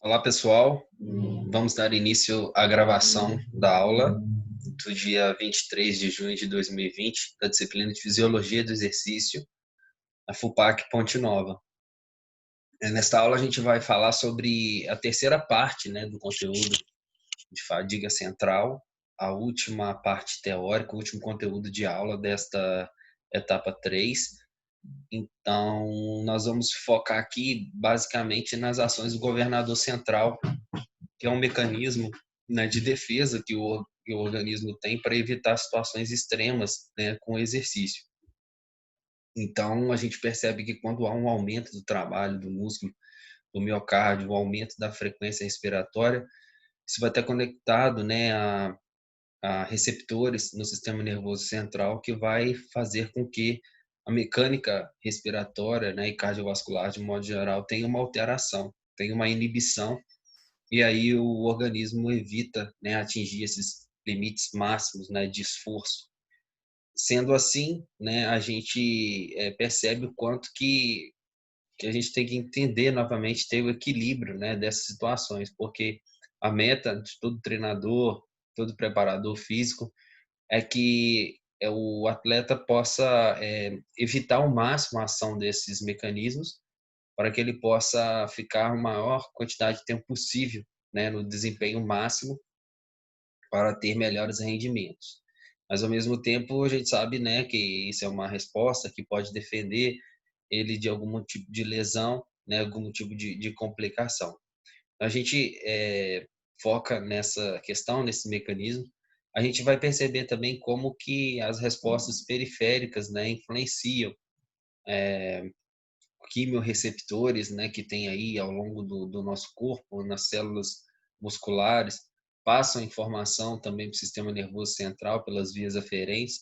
Olá, pessoal. Vamos dar início à gravação da aula do dia 23 de junho de 2020, da disciplina de Fisiologia do Exercício, na FUPAC Ponte Nova. Nesta aula, a gente vai falar sobre a terceira parte, do conteúdo de fadiga central, a última parte teórica, o último conteúdo de aula desta etapa 3. Então, nós vamos focar aqui basicamente nas ações do governador central, que é um mecanismo, de defesa que o organismo tem para evitar situações extremas, com o exercício. Então, a gente percebe que quando há um aumento do trabalho do músculo, do miocárdio, um aumento da frequência respiratória, isso vai estar conectado, a receptores no sistema nervoso central, que vai fazer com que a mecânica respiratória, e cardiovascular, de modo geral, tenha uma alteração, tenha uma inibição, e aí o organismo evita, atingir esses limites máximos, de esforço. Sendo assim, a gente percebe o quanto que a gente tem que entender novamente, ter o equilíbrio, dessas situações, porque a meta de todo treinador, todo preparador físico, é que o atleta possa evitar ao máximo a ação desses mecanismos, para que ele possa ficar a maior quantidade de tempo possível, no desempenho máximo, para ter melhores rendimentos. Mas, ao mesmo tempo, a gente sabe, que isso é uma resposta que pode defender ele de algum tipo de lesão, algum tipo de complicação. A gente foca nessa questão, nesse mecanismo. A gente vai perceber também como que as respostas periféricas, influenciam quimiorreceptores, que tem aí ao longo do nosso corpo, nas células musculares, passam informação também para o sistema nervoso central pelas vias aferentes,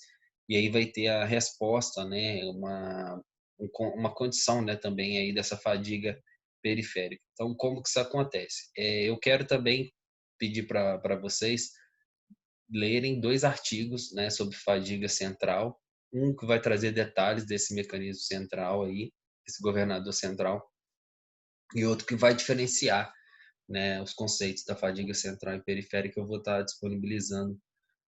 e aí vai ter a resposta, uma condição, também aí dessa fadiga periférica. Então, como que isso acontece? Eu quero também pedir para vocês lerem dois artigos, sobre fadiga central, um que vai trazer detalhes desse mecanismo central aí, esse governador central, e outro que vai diferenciar, os conceitos da fadiga central e periférica. Eu vou estar disponibilizando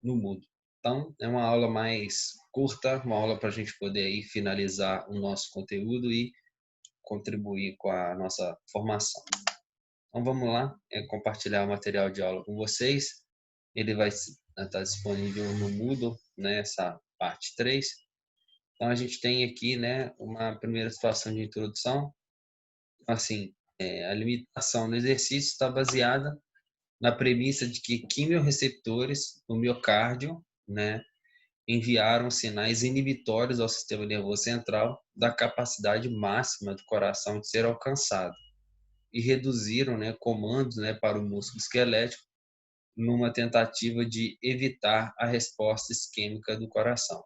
no Moodle. Então, é uma aula mais curta, uma aula para a gente poder aí finalizar o nosso conteúdo e contribuir com a nossa formação. Então, vamos lá, compartilhar o material de aula com vocês. Ele vai estar disponível no Moodle, essa parte 3. Então, a gente tem aqui, uma primeira situação de introdução. Assim, a limitação no exercício está baseada na premissa de que quimiorreceptores no miocárdio, enviaram sinais inibitórios ao sistema nervoso central da capacidade máxima do coração de ser alcançado e reduziram, comandos, para o músculo esquelético, numa tentativa de evitar a resposta isquêmica do coração.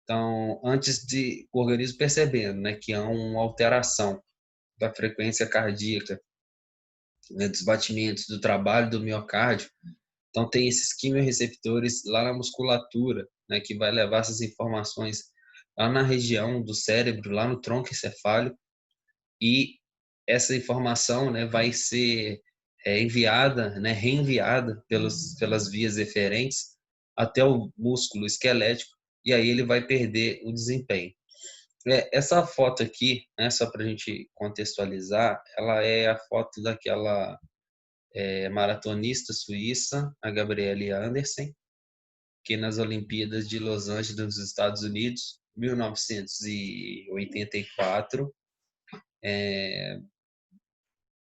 Então, antes de o organismo percebendo, que há uma alteração da frequência cardíaca, dos batimentos, do trabalho do miocárdio, então tem esses quimiorreceptores lá na musculatura, que vai levar essas informações lá na região do cérebro, lá no tronco encefálico, e essa informação, vai ser enviada, reenviada pelas vias eferentes até o músculo esquelético, e aí ele vai perder o desempenho. Essa foto aqui, só para a gente contextualizar, ela é a foto daquela maratonista suíça, a Gabriele Andersen, que nas Olimpíadas de Los Angeles, nos Estados Unidos, 1984,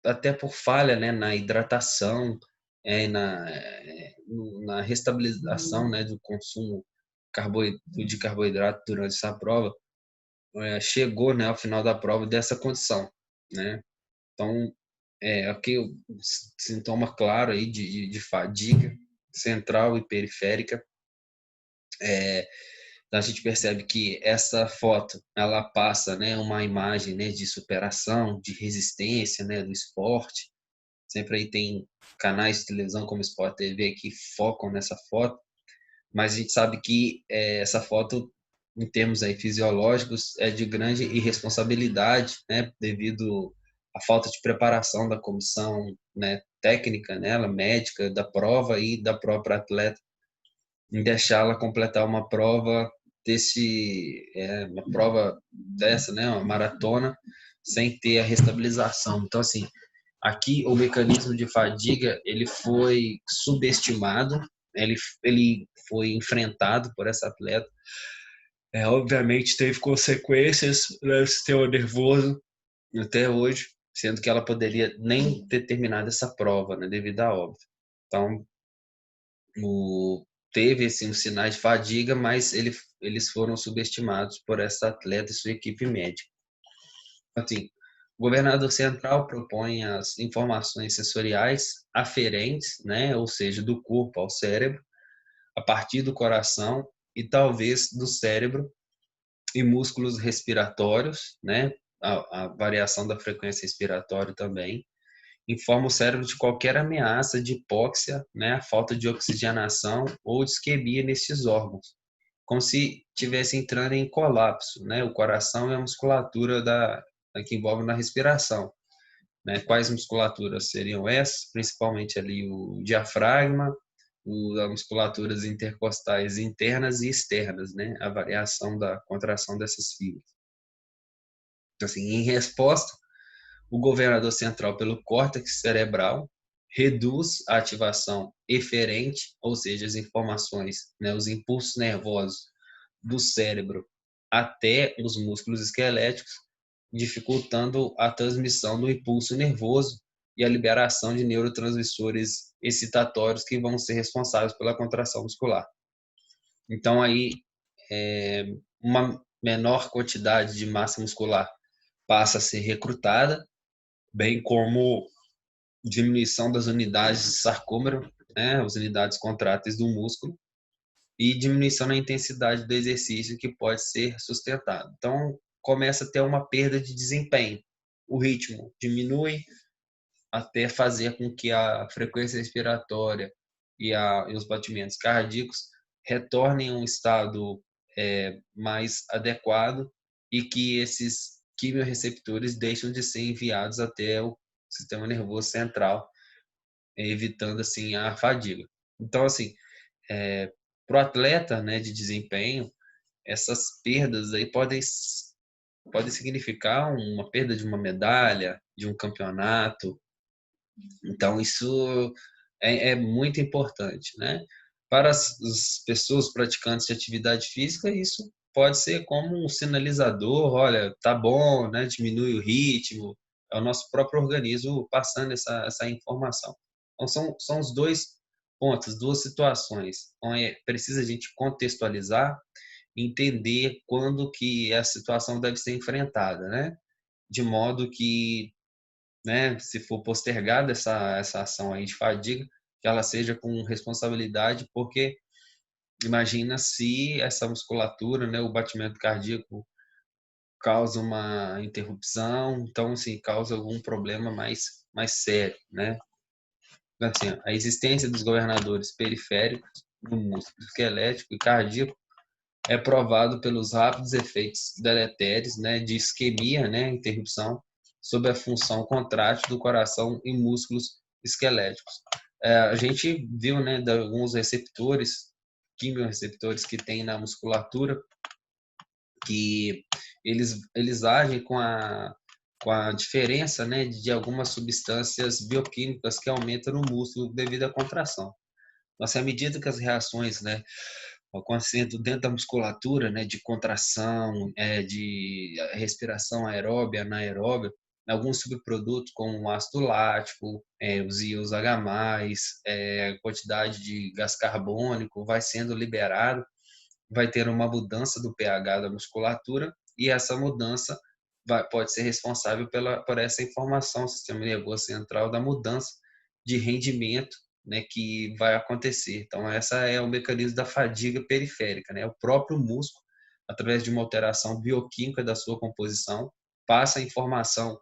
até por falha, na hidratação, na restabilização, do consumo de carboidrato durante essa prova, chegou, ao final da prova dessa condição, Então, aqui o sintoma claro aí de fadiga central e periférica. Então a gente percebe que essa foto ela passa, uma imagem, de superação, de resistência, do esporte. Sempre aí tem canais de televisão como Sport TV que focam nessa foto, mas a gente sabe que essa foto, em termos aí fisiológicos, é de grande irresponsabilidade, devido a falta de preparação da comissão, né, técnica, né, médica, da prova e da própria atleta, em deixá-la completar uma prova uma prova dessa, né, uma maratona, sem ter a restabilização. Então, assim, aqui o mecanismo de fadiga ele foi subestimado, ele foi enfrentado por essa atleta. Obviamente teve consequências no sistema nervoso até hoje, sendo que ela poderia nem ter terminado essa prova, né, devido a óbito. Então, teve assim, os sinais de fadiga, mas eles foram subestimados por essa atleta e sua equipe médica. Assim, o governador central propõe as informações sensoriais aferentes, né, ou seja, do corpo ao cérebro, a partir do coração e talvez do cérebro e músculos respiratórios, né, a variação da frequência respiratória também, informa o cérebro de qualquer ameaça de hipóxia, né, a falta de oxigenação ou de isquemia nesses órgãos, como se estivesse entrando em colapso, né? O coração é a musculatura que envolve na respiração, né? Quais musculaturas seriam essas? Principalmente ali o diafragma, as musculaturas intercostais internas e externas, né? A variação da contração dessas fibras. Então, assim, em resposta, o governador central pelo córtex cerebral reduz a ativação eferente, ou seja, as informações, né, os impulsos nervosos do cérebro até os músculos esqueléticos, dificultando a transmissão do impulso nervoso e a liberação de neurotransmissores excitatórios que vão ser responsáveis pela contração muscular. Então aí uma menor quantidade de massa muscular passa a ser recrutada, bem como diminuição das unidades de sarcômero, né, as unidades contráteis do músculo, e diminuição na intensidade do exercício que pode ser sustentado. Então, começa a ter uma perda de desempenho. O ritmo diminui até fazer com que a frequência respiratória e os batimentos cardíacos retornem a um estado mais adequado e que esses quimiorreceptores deixam de ser enviados até o sistema nervoso central, evitando assim a fadiga. Então, assim, para o atleta, né, de desempenho, essas perdas aí podem significar uma perda de uma medalha, de um campeonato. Então, isso é muito importante, né? Para as pessoas praticantes de atividade física, isso pode ser como um sinalizador, olha, tá bom, né? Diminui o ritmo, é o nosso próprio organismo passando essa informação. Então, são os dois pontos, duas situações. Então, precisa a gente contextualizar, entender quando que a situação deve ser enfrentada, né? De modo que, né, se for postergada essa ação aí de fadiga, que ela seja com responsabilidade, porque imagina se essa musculatura, né, o batimento cardíaco causa uma interrupção, então assim, causa algum problema mais sério, né? Então, assim, a existência dos governadores periféricos do músculo esquelético e cardíaco é provado pelos rápidos efeitos deletérios, né, de isquemia, né, interrupção, sobre a função contrátil do coração e músculos esqueléticos. A gente viu, né, de alguns receptores, quimiorreceptores que tem na musculatura, que eles agem com a diferença, né, de algumas substâncias bioquímicas que aumentam no músculo devido à contração. Mas à medida que as reações, né, acontecendo dentro da musculatura, né, de contração, de respiração aeróbia, anaeróbia, alguns subprodutos como o ácido lático, os íons H+, quantidade de gás carbônico vai sendo liberado, vai ter uma mudança do pH da musculatura e essa mudança pode ser responsável por essa informação, sistema nervoso central, da mudança de rendimento, né, que vai acontecer. Então, essa é o mecanismo da fadiga periférica, né? O próprio músculo, através de uma alteração bioquímica da sua composição, passa a informação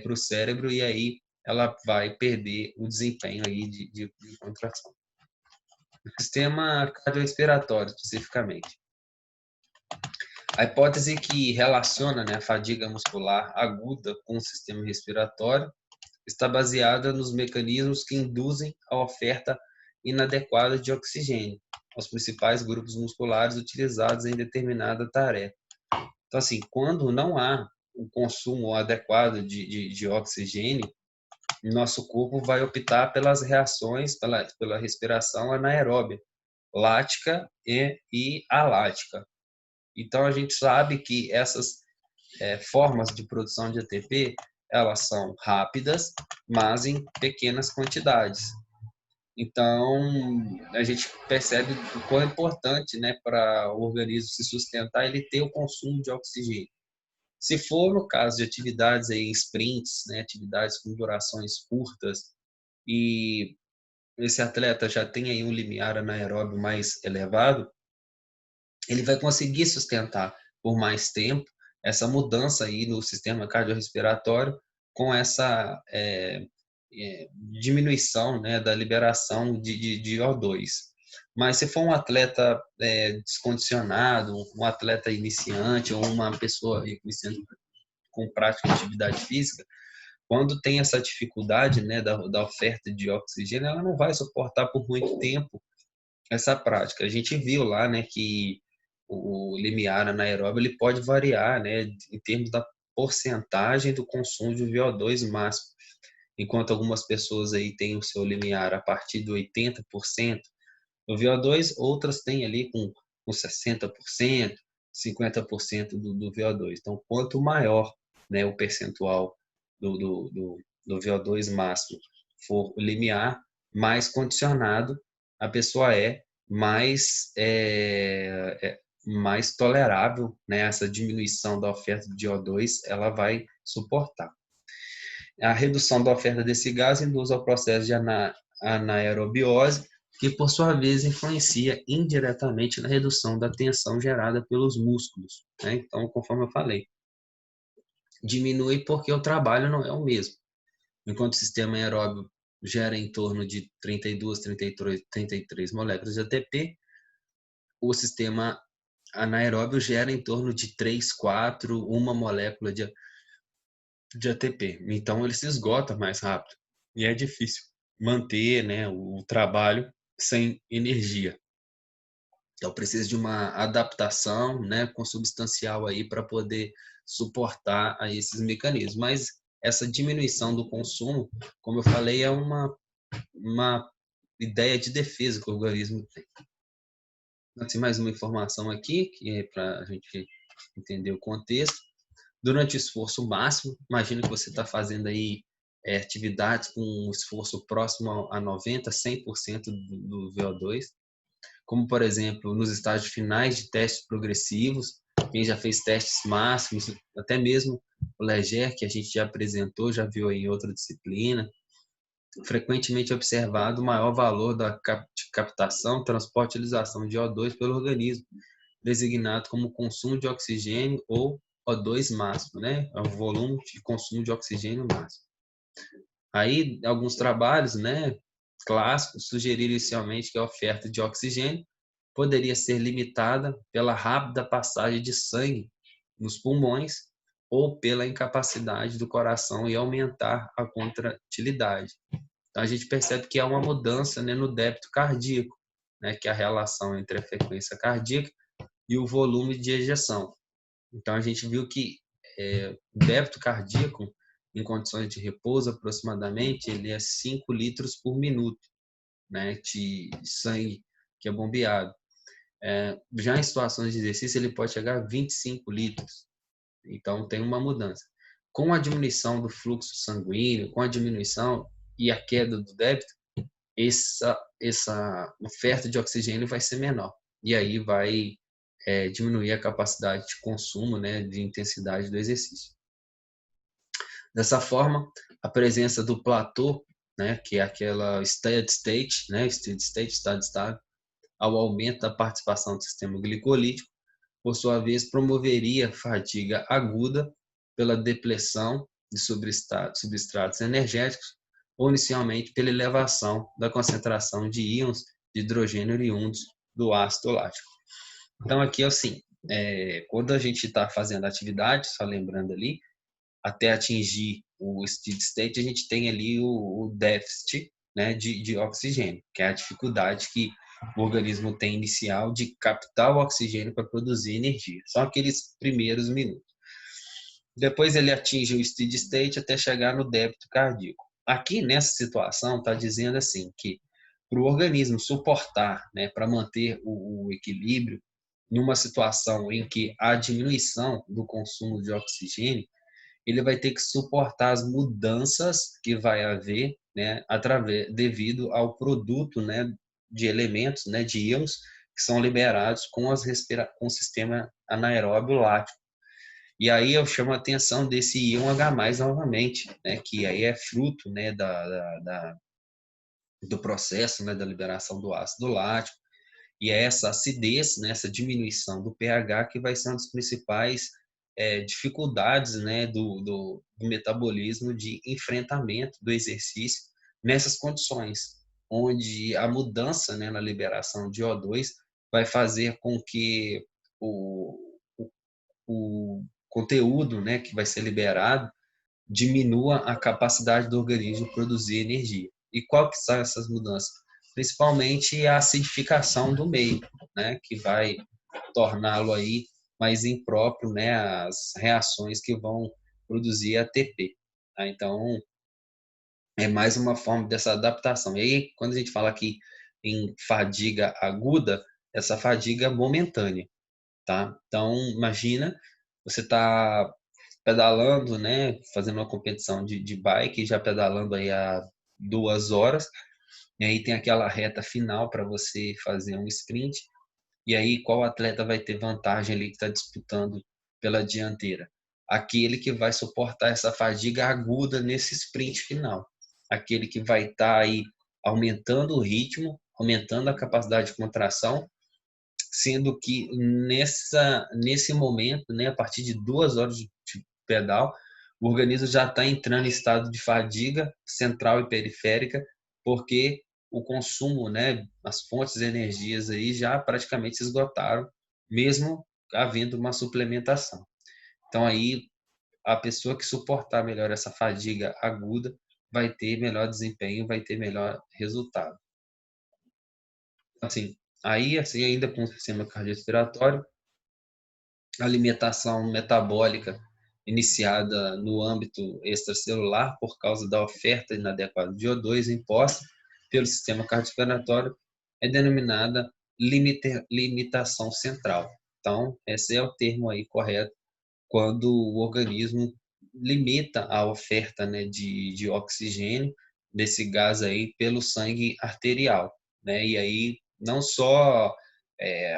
para o cérebro e aí ela vai perder o desempenho aí de contração. O sistema cardiorrespiratório, especificamente. A hipótese que relaciona, né, a fadiga muscular aguda com o sistema respiratório está baseada nos mecanismos que induzem a oferta inadequada de oxigênio aos principais grupos musculares utilizados em determinada tarefa. Então, assim, quando não há o consumo adequado de oxigênio, nosso corpo vai optar pelas reações, pela respiração anaeróbia, lática e alática. Então, a gente sabe que essas formas de produção de ATP, elas são rápidas, mas em pequenas quantidades. Então, a gente percebe o quão é importante, né, para o organismo se sustentar, ele ter o consumo de oxigênio. Se for no caso de atividades aí, em sprints, né, atividades com durações curtas, e esse atleta já tem aí um limiar anaeróbio mais elevado, ele vai conseguir sustentar por mais tempo essa mudança aí no sistema cardiorrespiratório com essa diminuição, né, da liberação de O2. Mas se for um atleta descondicionado, um atleta iniciante ou uma pessoa iniciante com prática de atividade física, quando tem essa dificuldade, né, da oferta de oxigênio, ela não vai suportar por muito tempo essa prática. A gente viu lá, né, que o limiar anaeróbio ele pode variar, né, em termos da porcentagem do consumo de VO2 máximo. Enquanto algumas pessoas aí têm o seu limiar a partir de 80% do VO2, outras têm ali com 60%, 50% do VO2. Então, quanto maior, né, o percentual do VO2 máximo for o limiar, mais condicionado a pessoa mais tolerável, né, essa diminuição da oferta de O2, ela vai suportar. A redução da oferta desse gás induz ao processo de anaerobiose, que por sua vez influencia indiretamente na redução da tensão gerada pelos músculos, né? Então, conforme eu falei, diminui porque o trabalho não é o mesmo. Enquanto o sistema aeróbio gera em torno de 32, 33 moléculas de ATP, o sistema anaeróbio gera em torno de 3, 4, uma molécula de ATP. Então, ele se esgota mais rápido. E é difícil manter, né, o trabalho sem energia. Então, precisa de uma adaptação, né, consubstancial aí para poder suportar a esses mecanismos. Mas essa diminuição do consumo, como eu falei, é uma ideia de defesa que o organismo tem. Tem mais uma informação aqui, que é para a gente entender o contexto. Durante o esforço máximo, imagina que você está fazendo aí atividades com um esforço próximo a 90%, 100% do VO2, como, por exemplo, nos estágios finais de testes progressivos, quem já fez testes máximos, até mesmo o Leger, que a gente já apresentou, já viu em outra disciplina, frequentemente observado o maior valor de captação, transporte e utilização de O2 pelo organismo, designado como consumo de oxigênio ou O2 máximo, né? É o volume de consumo de oxigênio máximo. Aí, alguns trabalhos, né, clássicos sugeriram inicialmente que a oferta de oxigênio poderia ser limitada pela rápida passagem de sangue nos pulmões ou pela incapacidade do coração e aumentar a contratilidade. Então, a gente percebe que há uma mudança, né, no débito cardíaco, né, que é a relação entre a frequência cardíaca e o volume de ejeção. Então, a gente viu que o débito cardíaco, em condições de repouso, aproximadamente, ele é 5 litros por minuto, né, de sangue que é bombeado. Já em situações de exercício, ele pode chegar a 25 litros. Então, tem uma mudança. Com a diminuição do fluxo sanguíneo, com a diminuição e a queda do débito, essa oferta de oxigênio vai ser menor. E aí vai diminuir a capacidade de consumo, né, de intensidade do exercício. Dessa forma, a presença do platô, né, que é aquela steady state, né, estado estável, ao aumento da participação do sistema glicolítico, por sua vez, promoveria fadiga aguda pela depleção de substratos energéticos ou inicialmente pela elevação da concentração de íons de hidrogênio oriundos do ácido lático. Então, aqui é assim, quando a gente está fazendo atividade, só lembrando ali, até atingir o steady state, a gente tem ali o déficit, né, de oxigênio, que é a dificuldade que o organismo tem inicial de captar o oxigênio para produzir energia. São aqueles primeiros minutos. Depois ele atinge o steady state até chegar no débito cardíaco. Aqui nessa situação está dizendo assim que para o organismo suportar, né, para manter o equilíbrio, numa situação em que há diminuição do consumo de oxigênio, ele vai ter que suportar as mudanças que vai haver, né, devido ao produto, né, de elementos, né, de íons que são liberados com o sistema anaeróbio lático. E aí eu chamo a atenção desse íon H+, novamente, né, que aí é fruto, né, do processo, né, da liberação do ácido lático, e é essa acidez, né, essa diminuição do pH que vai ser uma das principais dificuldades, né, do metabolismo de enfrentamento do exercício nessas condições, onde a mudança, né, na liberação de O2 vai fazer com que o, o conteúdo, né, que vai ser liberado diminua a capacidade do organismo de produzir energia. E qual que são essas mudanças? Principalmente a acidificação do meio, né, que vai torná-lo aí mais impróprio, né, às reações que vão produzir ATP. Tá? Então, é mais uma forma dessa adaptação. E aí, quando a gente fala aqui em fadiga aguda, essa fadiga momentânea, tá? Então, imagina, você está pedalando, né, fazendo uma competição de bike, já pedalando aí há 2 horas, e aí tem aquela reta final para você fazer um sprint, e aí qual atleta vai ter vantagem ali que está disputando pela dianteira? Aquele que vai suportar essa fadiga aguda nesse sprint final. Aquele que vai estar aí aumentando o ritmo, aumentando a capacidade de contração, sendo que nesse momento, né, a partir de 2 horas de pedal, o organismo já está entrando em estado de fadiga central e periférica, porque o consumo, né, as fontes de energias aí já praticamente se esgotaram, mesmo havendo uma suplementação. Então aí a pessoa que suportar melhor essa fadiga aguda vai ter melhor desempenho, vai ter melhor resultado. Assim, aí assim ainda com o sistema cardiorrespiratório, a alimentação metabólica iniciada no âmbito extracelular por causa da oferta inadequada de O2 imposta pelo sistema cardiorrespiratório é denominada limitação central. Então, esse é o termo aí correto quando o organismo limita a oferta, né, de oxigênio desse gás aí pelo sangue arterial, né? E aí não só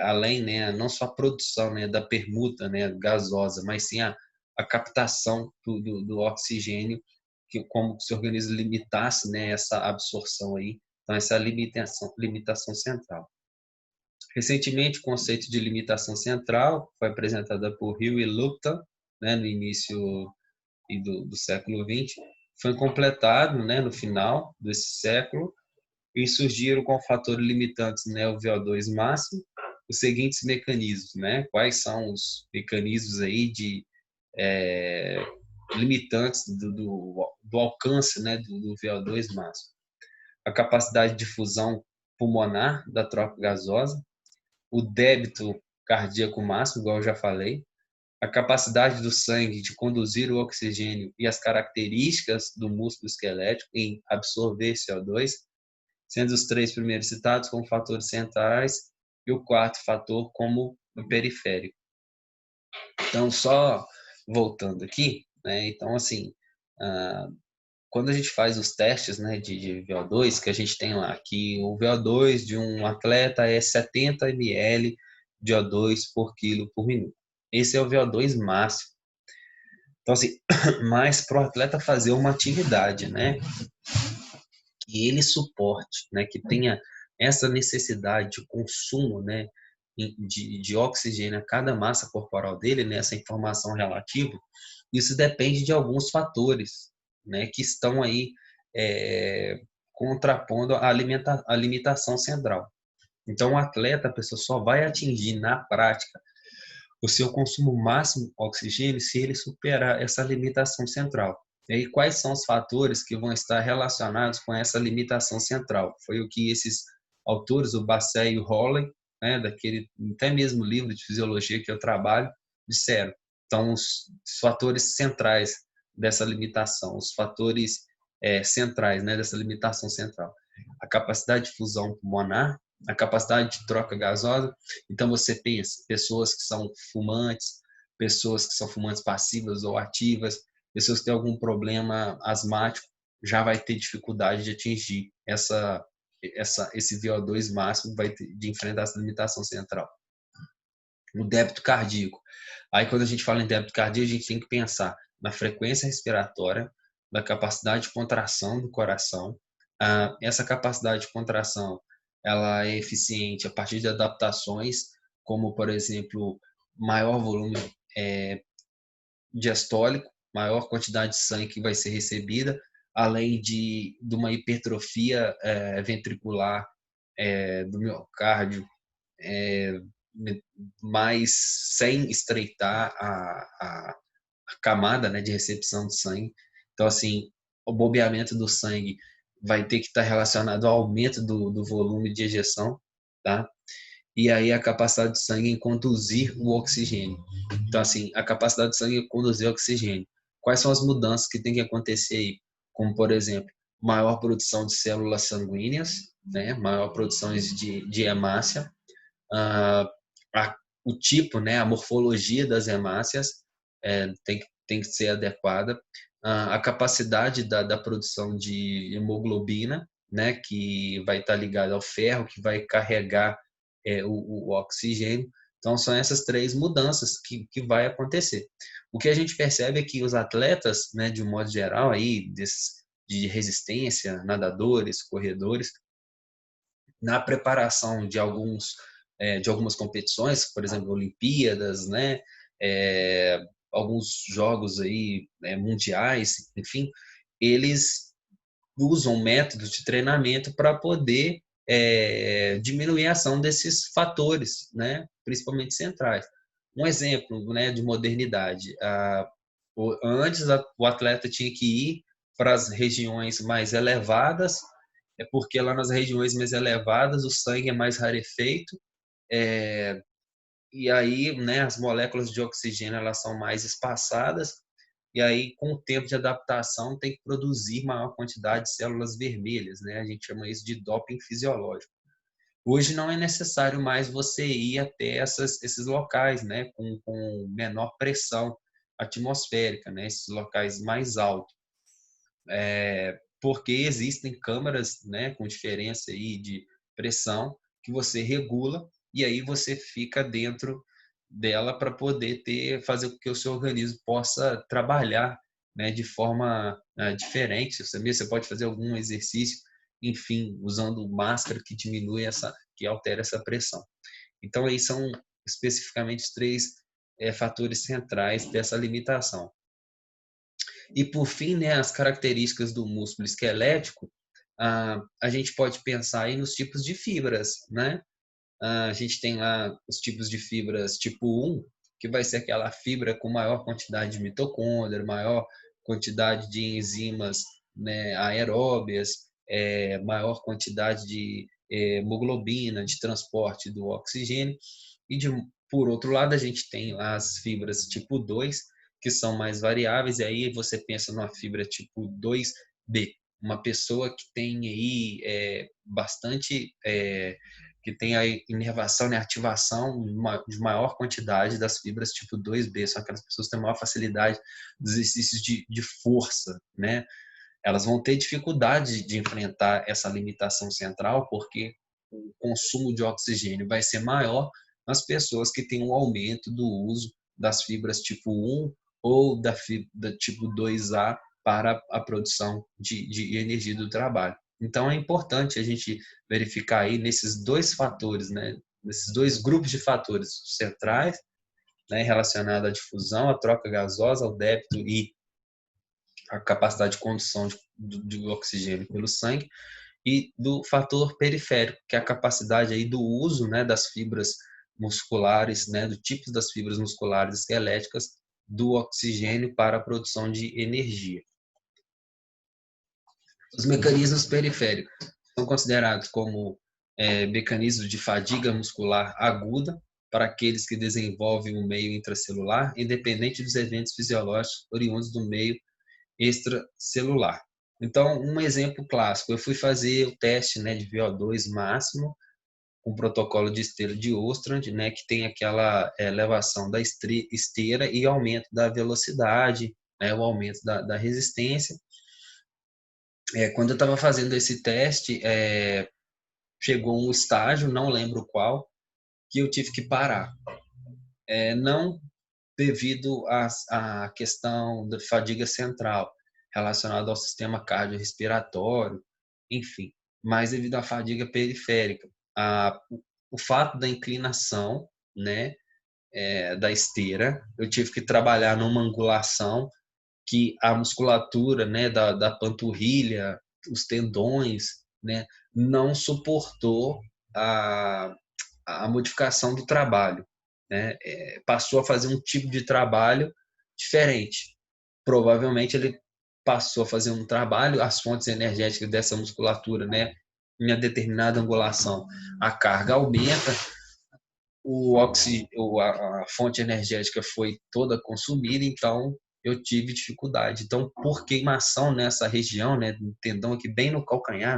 além, né, não só a produção, né, da permuta, né, gasosa, mas sim a captação do oxigênio, que como se o organismo limitasse, né, essa absorção aí. Então essa limitação central. Recentemente, o conceito de limitação central foi apresentado por Hill e Lupton, né, no início do século XX, foi completado, né, no final desse século, e surgiram com fatores limitantes, né, o VO2 máximo, os seguintes mecanismos, né? Quais são os mecanismos aí de limitantes do alcance, né, do VO2 máximo? A capacidade de difusão pulmonar da troca gasosa, o débito cardíaco máximo, igual eu já falei, a capacidade do sangue de conduzir o oxigênio e as características do músculo esquelético em absorver CO2, sendo os 3 primeiros citados como fatores centrais e o quarto fator como o periférico. Então, só voltando aqui, né? Então, assim, quando a gente faz os testes, né, de VO2, que a gente tem lá que o VO2 de um atleta é 70 ml de O2 por quilo por minuto. Esse é o VO2 máximo. Então, assim, mas para o atleta fazer uma atividade, né, que ele suporte, né, que tenha essa necessidade de consumo, né, de oxigênio a cada massa corporal dele, né, essa informação relativa, isso depende de alguns fatores, né, que estão aí contrapondo a limitação central. Então, o atleta, a pessoa só vai atingir na prática o seu consumo máximo de oxigênio se ele superar essa limitação central. E aí, quais são os fatores que vão estar relacionados com essa limitação central? Foi o que esses autores, o Basset e o Holley, né, daquele até mesmo livro de fisiologia que eu trabalho, disseram. Então, os fatores centrais dessa limitação, os fatores centrais, né, dessa limitação central. A capacidade de fusão pulmonar, a capacidade de troca gasosa. Então, você pensa, pessoas que são fumantes passivas ou ativas, pessoas que têm algum problema asmático, já vai ter dificuldade de atingir esse VO2 máximo, vai ter, de enfrentar essa limitação central. O débito cardíaco. Aí, quando a gente fala em débito cardíaco, a gente tem que pensar na frequência respiratória, na capacidade de contração do coração. Essa capacidade de contração, ela é eficiente a partir de adaptações, como, por exemplo, maior volume diastólico, maior quantidade de sangue que vai ser recebida, além de uma hipertrofia ventricular do miocárdio, mas sem estreitar a camada, né, de recepção de sangue. Então, assim, o bombeamento do sangue vai ter que estar relacionado ao aumento do volume de ejeção, tá? E aí a capacidade do sangue em conduzir o oxigênio. Então, assim, a capacidade do sangue em conduzir o oxigênio. Quais são as mudanças que tem que acontecer aí? Como, por exemplo, maior produção de células sanguíneas, né? Maior produção de hemácia, uh, o tipo, né? A morfologia das hemácias tem que ser adequada, a capacidade da produção de hemoglobina, né? Que vai estar ligada ao ferro, que vai carregar o oxigênio. Então, são essas três mudanças que vai acontecer. O que a gente percebe é que os atletas, né, de um modo geral, aí, de resistência, nadadores, corredores, na preparação de algumas competições, por exemplo, Olimpíadas, né, alguns jogos aí mundiais, enfim, eles usam métodos de treinamento para poder diminuir a ação desses fatores, né, principalmente centrais. Um exemplo, né, de modernidade. Antes, o atleta tinha que ir para as regiões mais elevadas, porque lá nas regiões mais elevadas o sangue é mais rarefeito, e aí, né, as moléculas de oxigênio elas são mais espaçadas, e aí, com o tempo de adaptação, tem que produzir maior quantidade de células vermelhas, né? A gente chama isso de doping fisiológico. Hoje não é necessário mais você ir até esses locais, né? Com menor pressão atmosférica, né? Esses locais mais altos. Porque existem câmaras, né? Com diferença aí de pressão que você regula e aí você fica dentro dela para poder fazer com que o seu organismo possa trabalhar, né, de forma diferente. Você pode fazer algum exercício, enfim, usando máscara que altera essa pressão. Então aí são especificamente os três fatores centrais dessa limitação. E por fim, né, as características do músculo esquelético, a gente pode pensar aí nos tipos de fibras, né? A gente tem lá os tipos de fibras tipo 1, que vai ser aquela fibra com maior quantidade de mitocôndria, maior quantidade de enzimas, né, aeróbias, maior quantidade de hemoglobina, de transporte do oxigênio. E, por outro lado, a gente tem lá as fibras tipo 2, que são mais variáveis, e aí você pensa numa fibra tipo 2B, uma pessoa que tem aí bastante que tem a inervação e ativação de maior quantidade das fibras tipo 2B, são aquelas pessoas que têm maior facilidade dos exercícios de força, né? Elas vão ter dificuldade de enfrentar essa limitação central, porque o consumo de oxigênio vai ser maior nas pessoas que têm um aumento do uso das fibras tipo 1 ou da fibra tipo 2A para a produção de energia do trabalho. Então, é importante a gente verificar aí nesses dois fatores, né? Nesses dois grupos de fatores centrais, né? Relacionados à difusão, à troca gasosa, ao débito e à capacidade de condução de oxigênio pelo sangue, e do fator periférico, que é a capacidade aí do uso, né, das fibras musculares, né, do tipo das fibras musculares esqueléticas do oxigênio para a produção de energia. Os mecanismos periféricos são considerados como mecanismos de fadiga muscular aguda para aqueles que desenvolvem o meio intracelular, independente dos eventos fisiológicos oriundos do meio extracelular. Então, um exemplo clássico, eu fui fazer o teste, né, de VO2 máximo com protocolo de esteira de Ostrand, né, que tem aquela elevação da esteira e aumento da velocidade, né, o aumento da resistência. Quando eu estava fazendo esse teste, chegou um estágio, não lembro qual, que eu tive que parar. Não devido à questão da fadiga central, relacionada ao sistema cardiorrespiratório, enfim, mas devido à fadiga periférica. O fato da inclinação, né, da esteira, eu tive que trabalhar numa angulação que a musculatura, né, da panturrilha, os tendões, né, não suportou a, a modificação do trabalho, né? Passou a fazer um tipo de trabalho diferente. Provavelmente ele passou a fazer um trabalho, as fontes energéticas dessa musculatura, né, em uma determinada angulação, a carga aumenta, a fonte energética foi toda consumida, então eu tive dificuldade. Então, por queimação nessa região, né, no tendão aqui bem no calcanhar,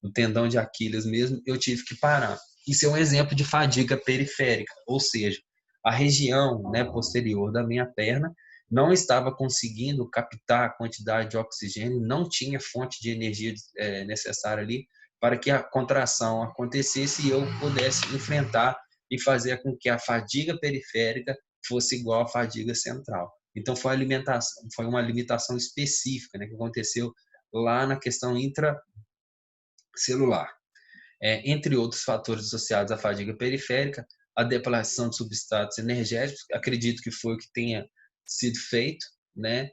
no tendão de Aquiles mesmo, eu tive que parar. Isso é um exemplo de fadiga periférica, ou seja, a região, né, posterior da minha perna não estava conseguindo captar a quantidade de oxigênio, não tinha fonte de energia necessária ali para que a contração acontecesse e eu pudesse enfrentar e fazer com que a fadiga periférica fosse igual à fadiga central. Então foi uma limitação específica, né, que aconteceu lá na questão intracelular. Entre outros fatores associados à fadiga periférica, a depressão de substratos energéticos, acredito que foi o que tenha sido feito, né,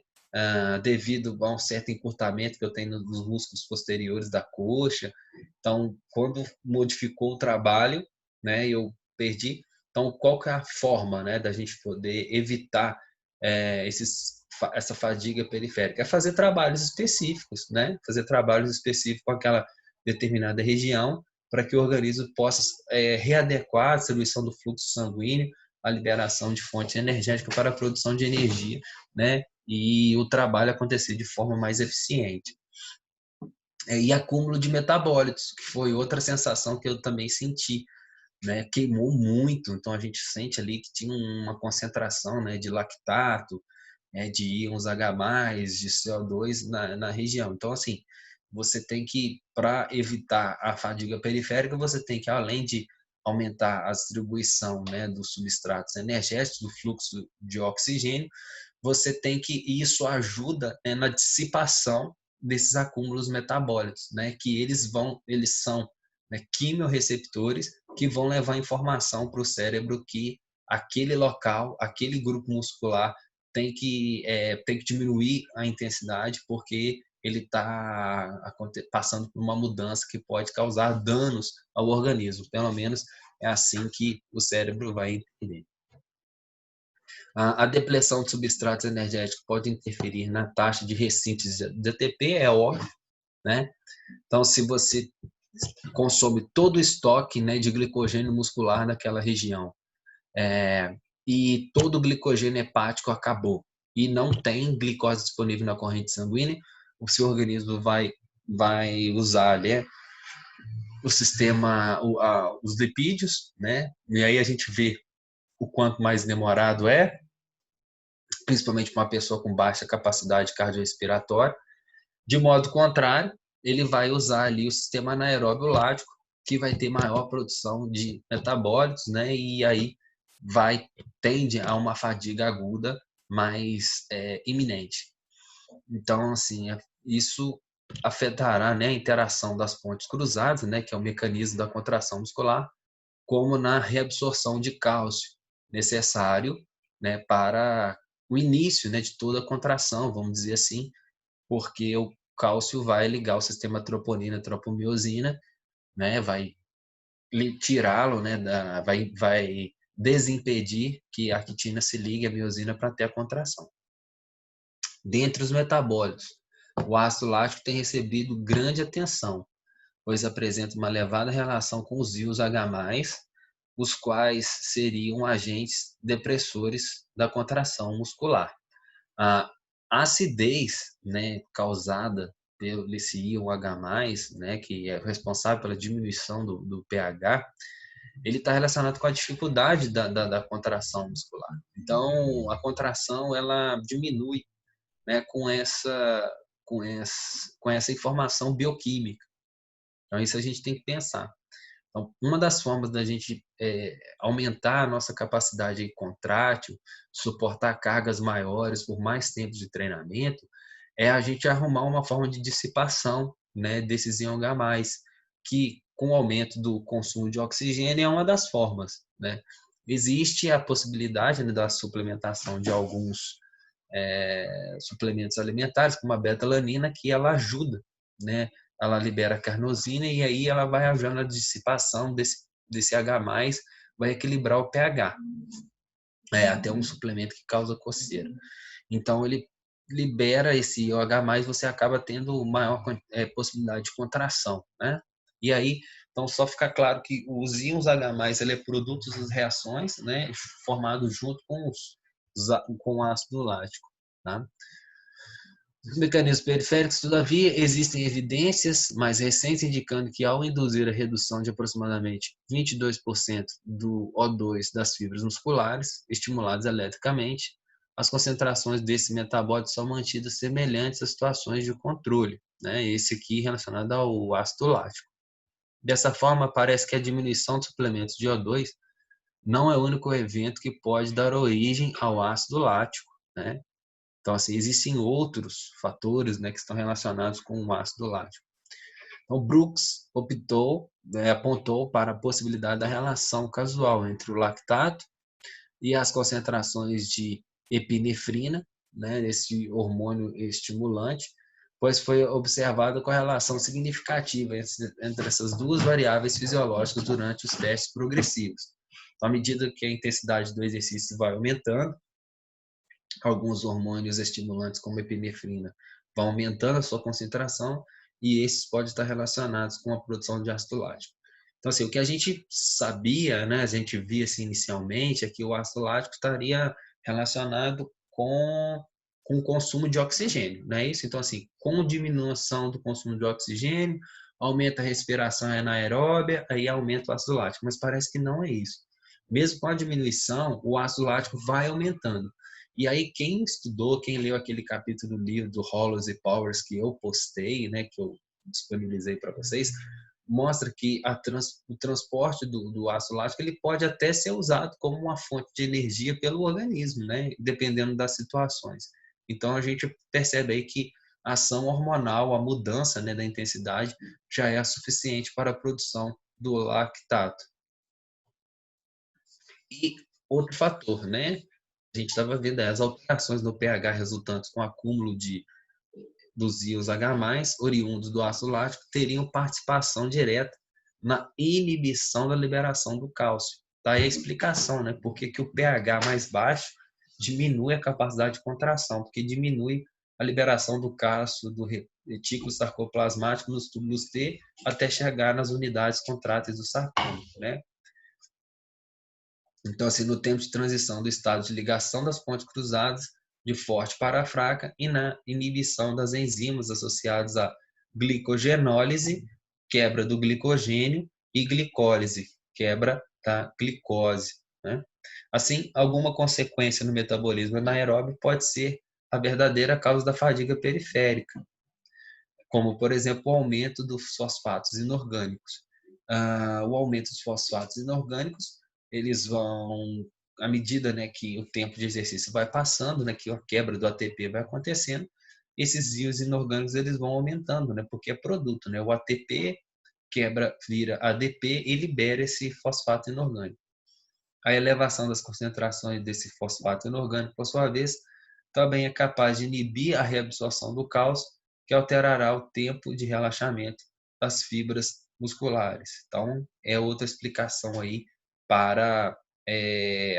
devido a um certo encurtamento que eu tenho nos músculos posteriores da coxa. Então, quando modificou o trabalho, né, eu perdi. Então, qual que é a forma, né, da gente poder evitar essa fadiga periférica? É fazer trabalhos específicos, né? Fazer trabalhos específicos com aquela determinada região para que o organismo possa readequar a distribuição do fluxo sanguíneo, a liberação de fonte energética para a produção de energia, né? E o trabalho acontecer de forma mais eficiente. E acúmulo de metabólitos, que foi outra sensação que eu também senti, né? Queimou muito, então a gente sente ali que tinha uma concentração, né, de lactato, de íons H+, de CO2 na região. Então, assim, você tem que, para evitar a fadiga periférica, você tem que, além de aumentar a distribuição, né, dos substratos energéticos, do fluxo de oxigênio, você tem que, isso ajuda, né, na dissipação desses acúmulos metabólicos, né, que eles são, né, quimiorreceptores que vão levar informação para o cérebro que aquele local, aquele grupo muscular tem que diminuir a intensidade porque ele está passando por uma mudança que pode causar danos ao organismo. Pelo menos é assim que o cérebro vai entender. A depleção de substratos energéticos pode interferir na taxa de ressíntese de ATP, é óbvio, né? Então, se você consome todo o estoque, né, de glicogênio muscular naquela região, e todo o glicogênio hepático acabou, e não tem glicose disponível na corrente sanguínea, o seu organismo vai usar ali o sistema, os lipídios, né? E aí a gente vê o quanto mais demorado principalmente para uma pessoa com baixa capacidade cardiorrespiratória. De modo contrário, ele vai usar ali o sistema anaeróbio lático, que vai ter maior produção de metabólitos, né? E aí tende a uma fadiga aguda mais iminente. Então, assim, isso afetará, né, a interação das pontes cruzadas, né, que é o mecanismo da contração muscular, como na reabsorção de cálcio necessário, né, para o início, né, de toda a contração, vamos dizer assim, porque o cálcio vai ligar o sistema troponina, tropomiosina, né, vai tirá-lo, né, vai desimpedir que a quitina se ligue à miosina para ter a contração. Dentre os metabólitos, o ácido lático tem recebido grande atenção, pois apresenta uma elevada relação com os íons H+, os quais seriam agentes depressores da contração muscular. A acidez, né, causada pelo esse íon H+, né, que é responsável pela diminuição do pH, ele está relacionado com a dificuldade da contração muscular. Então, a contração ela diminui, né, com essa informação bioquímica. Então, isso a gente tem que pensar. Então, uma das formas da gente aumentar a nossa capacidade contrátil, suportar cargas maiores por mais tempo de treinamento, é a gente arrumar uma forma de dissipação, né, desses íons H+, que com o aumento do consumo de oxigênio é uma das formas, né? Existe a possibilidade, né, da suplementação de alguns suplementos alimentares, como a beta-alanina, que ela ajuda, né? Ela libera carnosina e aí ela vai ajudando a dissipação desse H+, vai equilibrar o pH. É até um suplemento que causa coceira. Então ele libera esse OH+, você acaba tendo maior possibilidade de contração, né? E aí, então só fica claro que os íons H+, ele é produto das reações, né, formado junto com o ácido lático, tá? Os mecanismos periféricos, todavia, existem evidências mais recentes indicando que ao induzir a redução de aproximadamente 22% do O2 das fibras musculares, estimuladas eletricamente, as concentrações desses metabólitos são mantidas semelhantes a situações de controle, né? Esse aqui relacionado ao ácido lático. Dessa forma, parece que a diminuição dos suplementos de O2 não é o único evento que pode dar origem ao ácido lático, né? Então, assim, existem outros fatores, né, que estão relacionados com o ácido lático. Então, Brooks apontou para a possibilidade da relação casual entre o lactato e as concentrações de epinefrina, né, esse hormônio estimulante, pois foi observada correlação significativa entre essas duas variáveis fisiológicas durante os testes progressivos. Então, à medida que a intensidade do exercício vai aumentando, alguns hormônios estimulantes, como epinefrina, vão aumentando a sua concentração e esses podem estar relacionados com a produção de ácido lático. Então, assim, o que a gente sabia, né, a gente via assim, inicialmente, é que o ácido lático estaria relacionado com o consumo de oxigênio, não é isso? Então, assim, com diminuição do consumo de oxigênio, aumenta a respiração anaeróbia, aí aumenta o ácido lático, mas parece que não é isso. Mesmo com a diminuição, o ácido lático vai aumentando. E aí, quem estudou, quem leu aquele capítulo do livro do Hollows e Powers que eu postei, né, que eu disponibilizei para vocês, mostra que o transporte do ácido lático ele pode até ser usado como uma fonte de energia pelo organismo, né, dependendo das situações. Então, a gente percebe aí que a ação hormonal, a mudança, né, da intensidade, já é suficiente para a produção do lactato. E outro fator, né? A gente estava vendo as alterações no pH resultantes com acúmulo dos íons H+, oriundos do ácido lático, teriam participação direta na inibição da liberação do cálcio. Daí a explicação, né? Por que o pH mais baixo diminui a capacidade de contração, porque diminui a liberação do cálcio do retículo sarcoplasmático nos túbulos T até chegar nas unidades contráteis do sarcômero, né? Então, assim, no tempo de transição do estado de ligação das pontes cruzadas, de forte para fraca, e na inibição das enzimas associadas à glicogenólise, quebra do glicogênio, e glicólise, quebra da glicose, né? Assim, alguma consequência no metabolismo anaeróbio pode ser a verdadeira causa da fadiga periférica, como, por exemplo, o aumento dos fosfatos inorgânicos. O aumento dos fosfatos inorgânicos, eles vão, à medida, né, que o tempo de exercício vai passando, né, que a quebra do ATP vai acontecendo, esses íons inorgânicos eles vão aumentando, né, porque é produto, né, o ATP quebra, vira ADP e libera esse fosfato inorgânico. A elevação das concentrações desse fosfato inorgânico, por sua vez, também é capaz de inibir a reabsorção do cálcio, que alterará o tempo de relaxamento das fibras musculares. Então, é outra explicação aí para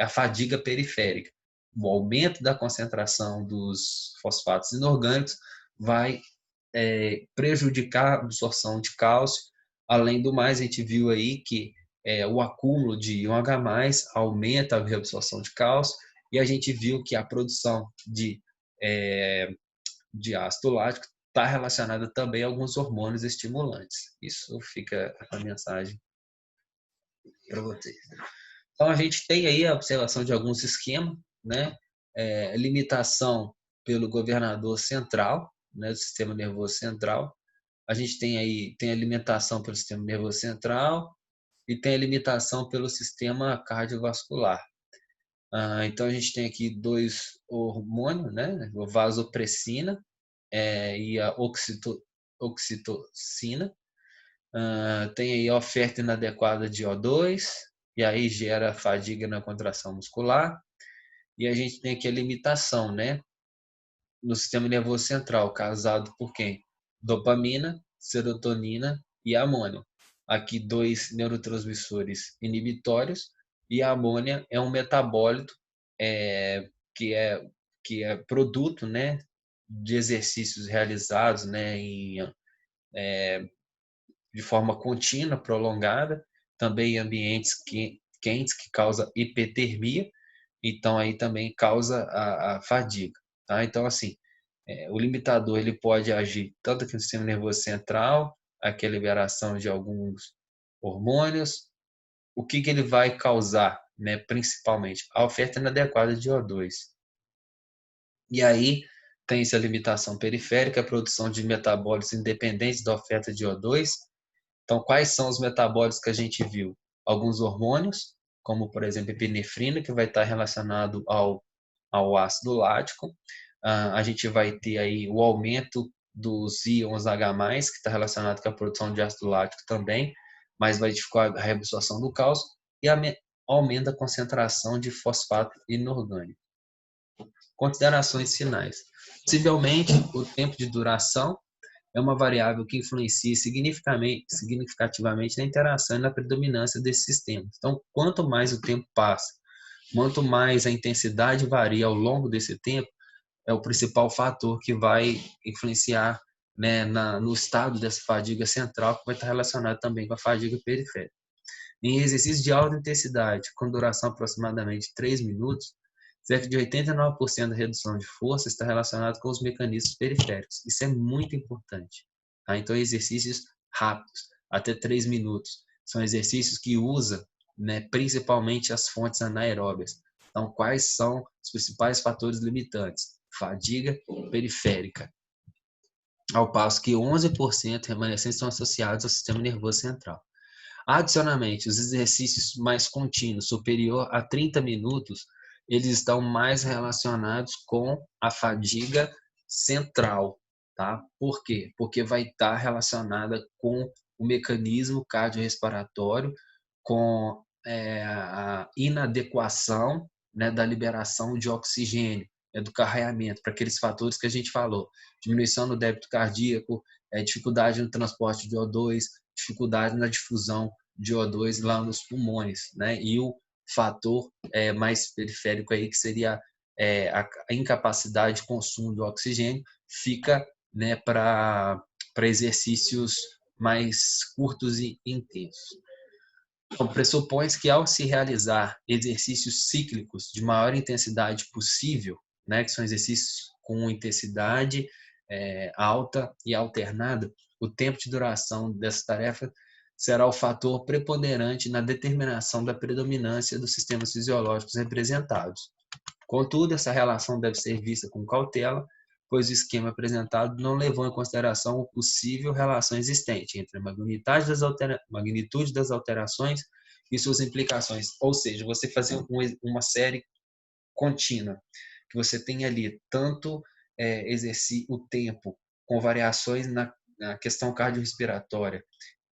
a fadiga periférica. O aumento da concentração dos fosfatos inorgânicos vai prejudicar a absorção de cálcio. Além do mais, a gente viu aí que o acúmulo de íon H+, aumenta a reabsorção de cálcio, e a gente viu que a produção de ácido lático está relacionada também a alguns hormônios estimulantes. Isso fica a mensagem para vocês. Então, a gente tem aí a observação de alguns esquemas, né? Limitação pelo governador central, né, do sistema nervoso central. A gente tem aí a limitação pelo sistema nervoso central e tem a limitação pelo sistema cardiovascular. Então, a gente tem aqui dois hormônios, né? A vasopressina e a oxitocina. Tem aí a oferta inadequada de O2, e aí gera fadiga na contração muscular. E a gente tem aqui a limitação, né? No sistema nervoso central, causado por quem? Dopamina, serotonina e amônia. Aqui dois neurotransmissores inibitórios, e a amônia é um metabólito que é produto, né, de exercícios realizados, né, de forma contínua, prolongada, também em ambientes quentes, que causa hipertermia. Então aí também causa a fadiga, tá? Então, assim, o limitador ele pode agir tanto aqui no sistema nervoso central, aqui a liberação de alguns hormônios. O que ele vai causar, né, principalmente? A oferta inadequada de O2. E aí tem essa limitação periférica, a produção de metabólitos independentes da oferta de O2. Então, quais são os metabólitos que a gente viu? Alguns hormônios, como, por exemplo, a epinefrina, que vai estar relacionado ao ácido lático. A gente vai ter aí o aumento dos íons H+, que está relacionado com a produção de ácido lático também, mas vai dificultar a reabsorção do cálcio, e aumenta a concentração de fosfato inorgânico. Considerações finais. Possivelmente, o tempo de duração é uma variável que influencia significativamente na interação e na predominância desses sistemas. Então, quanto mais o tempo passa, quanto mais a intensidade varia ao longo desse tempo, é o principal fator que vai influenciar, né, no estado dessa fadiga central, que vai estar relacionado também com a fadiga periférica. Em exercícios de alta intensidade, com duração aproximadamente 3 minutos, cerca de 89% da redução de força está relacionado com os mecanismos periféricos. Isso é muito importante. Tá? Então, exercícios rápidos, até 3 minutos. São exercícios que usam, né, principalmente as fontes anaeróbias. Então, quais são os principais fatores limitantes? Fadiga periférica. Ao passo que 11% remanescentes estão associados ao sistema nervoso central. Adicionalmente, os exercícios mais contínuos, superior a 30 minutos, eles estão mais relacionados com a fadiga central, tá? Por quê? Porque vai estar relacionada com o mecanismo cardiorrespiratório, com a inadequação, né, da liberação de oxigênio, do carreamento, para aqueles fatores que a gente falou: diminuição no débito cardíaco, dificuldade no transporte de O2, dificuldade na difusão de O2 lá nos pulmões, né? E o fator mais periférico aí, que seria a incapacidade de consumo do oxigênio, fica, né, para exercícios mais curtos e intensos. Então, pressupõe-se que, ao se realizar exercícios cíclicos de maior intensidade possível, né, que são exercícios com intensidade alta e alternada, o tempo de duração dessa tarefa será o fator preponderante na determinação da predominância dos sistemas fisiológicos representados. Contudo, essa relação deve ser vista com cautela, pois o esquema apresentado não levou em consideração a possível relação existente entre a magnitude das alterações e suas implicações. Ou seja, você fazer uma série contínua, que você tem ali tanto exercer o tempo com variações na questão cardiorrespiratória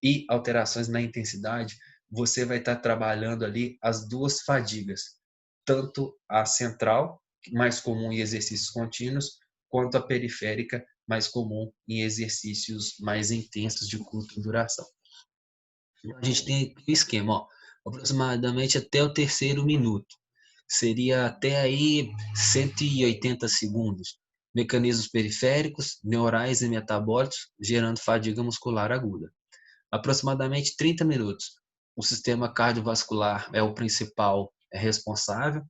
e alterações na intensidade, você vai estar trabalhando ali as duas fadigas, tanto a central, mais comum em exercícios contínuos, quanto a periférica, mais comum em exercícios mais intensos de curta duração. A gente tem o esquema, ó, aproximadamente até o terceiro minuto. Seria até aí 180 segundos. Mecanismos periféricos, neurais e metabólicos, gerando fadiga muscular aguda. Aproximadamente 30 minutos. O sistema cardiovascular é o principal responsável,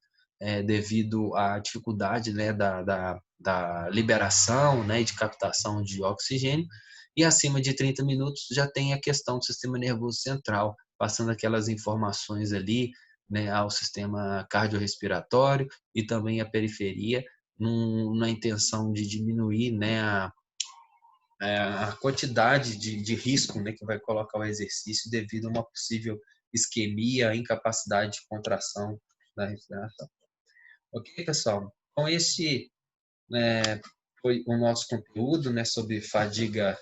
devido à dificuldade, né, da liberação, né, de captação de oxigênio. E acima de 30 minutos já tem a questão do sistema nervoso central, passando aquelas informações ali, né, ao sistema cardiorrespiratório e também à periferia, na intenção de diminuir, né, a quantidade de risco, né, que vai colocar o exercício devido a uma possível isquemia, incapacidade de contração da respiração. Ok, pessoal? Então, esse, foi o nosso conteúdo, né, sobre fadiga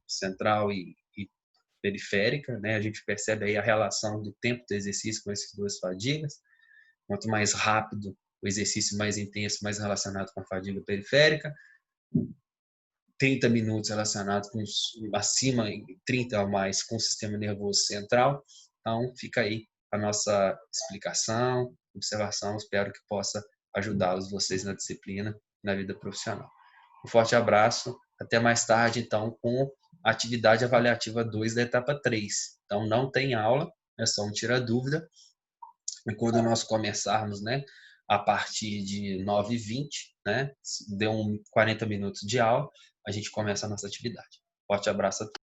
central e periférica. Né? A gente percebe aí a relação do tempo do exercício com essas duas fadigas. Quanto mais rápido o exercício, mais intenso, mais relacionado com a fadiga periférica. 30 minutos relacionado com acima, 30 ou mais com o sistema nervoso central. Então, fica aí a nossa explicação, observação. Espero que possa ajudá-los vocês na disciplina, na vida profissional. Um forte abraço. Até mais tarde, então, com a atividade avaliativa 2 da etapa 3. Então, não tem aula, é só um tira-dúvida. E quando nós começarmos, né, a partir de 9h20, né, deu 40 minutos de aula, a gente começa a nossa atividade. Forte abraço a todos.